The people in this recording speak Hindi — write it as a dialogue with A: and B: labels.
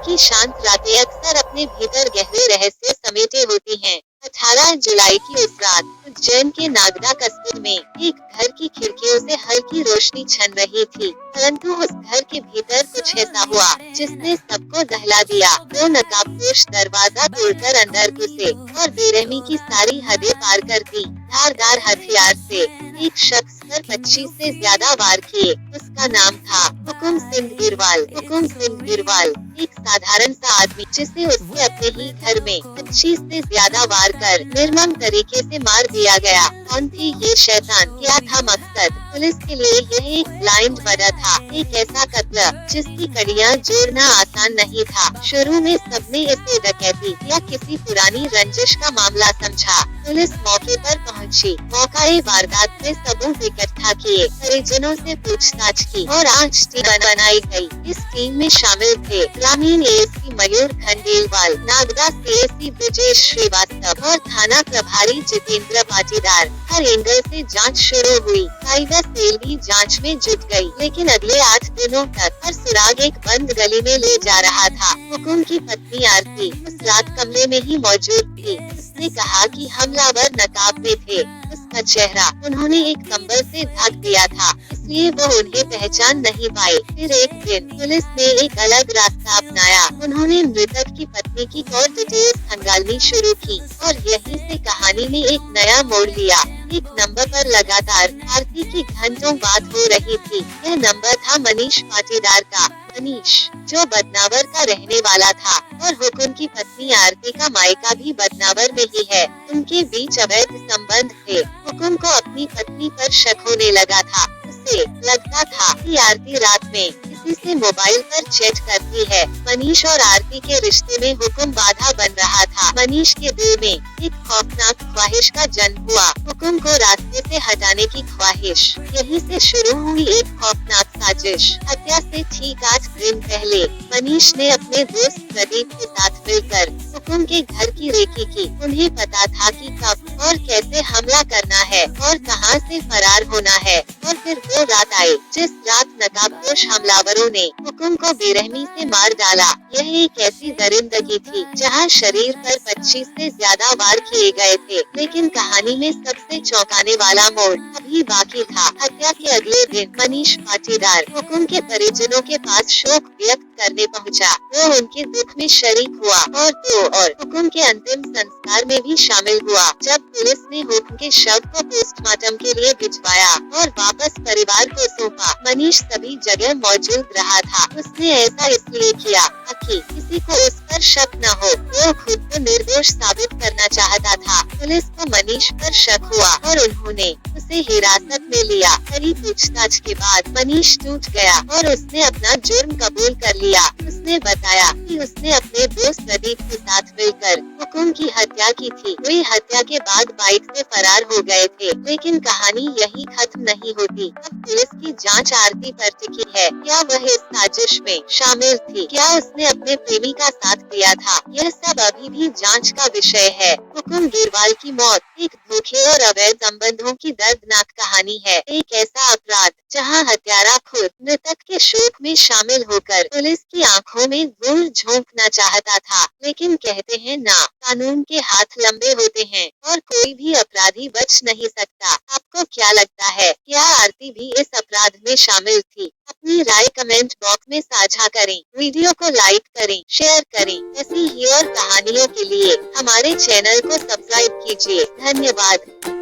A: की शांत रातें अक्सर अपने भीतर गहरे रहस्य समेटे होती हैं। 18 जुलाई की उस रात उज्जैन के नागदा कस्बे में एक घर की खिड़कियों से हल्की रोशनी छन रही थी, परंतु उस घर के भीतर कुछ ऐसा हुआ जिसने सबको दहला दिया। दो नकाबपोश दरवाजा तोड़कर अंदर घुसे और बेरहमी की सारी हदें पार कर दी। धारदार हथियार से एक शख्स पर 25 से ज्यादा वार किए। उसका नाम था हुकुम सिंह गिरवाल। हुकुम सिंह गिरवाल एक साधारण सा आदमी जिसे उसके अपने ही घर में 25 से ज्यादा वार कर निर्मम तरीके से मार दिया गया। कौन थी ये शैतान? क्या था मकसद? पुलिस के लिए यह एक ब्लाइंड मर्डर था, एक ऐसा कत्ल जिसकी कड़ियाँ जोड़ना आसान नहीं था। शुरू में सबने इसे डकैती या किसी पुरानी रंजिश का मामला समझा। पुलिस मौके पर पहुंची, मौकाए वारदात से सबूत इकट्ठा किए, परिजनों से पूछताछ की और आज टीम बनाई गई। इस टीम में शामिल थे ग्रामीण एएसपी मयूर खंडेलवाल, नागदा सीएसपी ब्रजेश श्रीवास्तव और थाना प्रभारी जितेंद्र पाटीदार। हर एंगल से जांच शुरू हुई। साइबर सेल भी जांच में जुट गई, लेकिन अगले 8 दिनों तक हर सुराग एक बंद गली में ले जा रहा था। हुकुम की पत्नी आरती उस रात कमरे में ही मौजूद थी। उसने कहा कि हमलावर नकाब में थे। उसका चेहरा उन्होंने एक कंबल से ढक दिया था, इसलिए वो उन्हें पहचान नहीं पाए। फिर एक दिन पुलिस ने एक अलग रास्ता अपनाया। उन्होंने मृतक की पत्नी की कॉल डिटेल्स खंगालनी शुरू की और यहीं से कहानी ने एक नया मोड़ लिया। एक नंबर पर लगातार आरती की घंटों बात हो रही थी। यह नंबर था मनीष पाटीदार का। मनीष जो बदनावर का रहने वाला था और हुकुम की पत्नी आरती का मायका भी बदनावर में ही है। उनके बीच अवैध संबंध थे। हुकुम को अपनी पत्नी पर शक होने लगा था। उसे लगता था कि आरती रात में किसी से मोबाइल पर चैट करती है। मनीष और आरती के रिश्ते में हुकुम बाधा बन रहा था। मनीष के दिल में एक खौफनाक ख्वाहिश का जन्म हुआ, हुकुम को रास्ते से हटाने की ख्वाहिश। यहीं से शुरू हुई एक खौफनाक साजिश। हत्या से ठीक 8 दिन पहले मनीष ने अपने दोस्त प्रदीप के साथ मिलकर हुकुम के घर की रेकी की। उन्हें पता था कि कब और कैसे हमला करना है और कहां से फरार होना है। और फिर वो रात आई जिस रात नकाबपोश हमलावरों ने हुकुम को बेरहमी से मार डाला। यह एक ऐसी दरिंदगी थी जहां शरीर पर 25 से ज्यादा वार किए गए थे, लेकिन कहानी में सबसे चौंकाने वाला मोड़ अभी बाकी था। हत्या के अगले दिन मनीष पाटीदार हुकुम के परिजनों के पास शोक व्यक्त करने पहुंचा। वो उनके दुख में शरीक हुआ और हुकुम के अंतिम संस्कार में भी शामिल हुआ। जब पुलिस ने हुकुम के शव को पोस्टमार्टम के लिए भिजवाया और वापस परिवार को सौंपा, मनीष सभी जगह मौजूद रहा था। उसने ऐसा इसलिए किया ताकि किसी को उस पर शक न हो। वो खुद को निर्दोष साबित करना चाहता था। पुलिस को मनीष पर शक हुआ और उन्होंने उसे हिरासत में लिया। कड़ी पूछताछ के बाद मनीष टूट गया और उसने अपना जुर्म कबूल कर लिया। उसने बताया कि उसने अपने दोस्त प्रदीप के साथ मिलकर हुकुम की हत्या की थी। वे हत्या के बाद बाइक से फरार हो गए थे, लेकिन कहानी यही खत्म नहीं होती। अब पुलिस की जांच आरती पर टिकी है। क्या वह इस साजिश में शामिल थी? क्या उसने अपने प्रेमी का साथ दिया था? यह सब अभी भी जांच का विषय है। हुकुम गिरवाल की मौत एक धोखे और अवैध संबंधों की दर्दनाक कहानी है। एक ऐसा अपराध जहां हत्यारा खुद मृतक के शोक में शामिल होकर पुलिस की आंखों में धूल झोंकना चाहता था। लेकिन कहते हैं ना, कानून के हाथ लंबे होते हैं और कोई भी अपराधी बच नहीं सकता। आपको क्या लगता है? क्या आरती भी इस अपराध में शामिल थी? अपनी राय कमेंट बॉक्स में साझा करें। वीडियो को लाइक करें, शेयर करें। ऐसी ही और कहानियों के लिए हमारे चैनल को सब्सक्राइब कीजिए। धन्यवाद।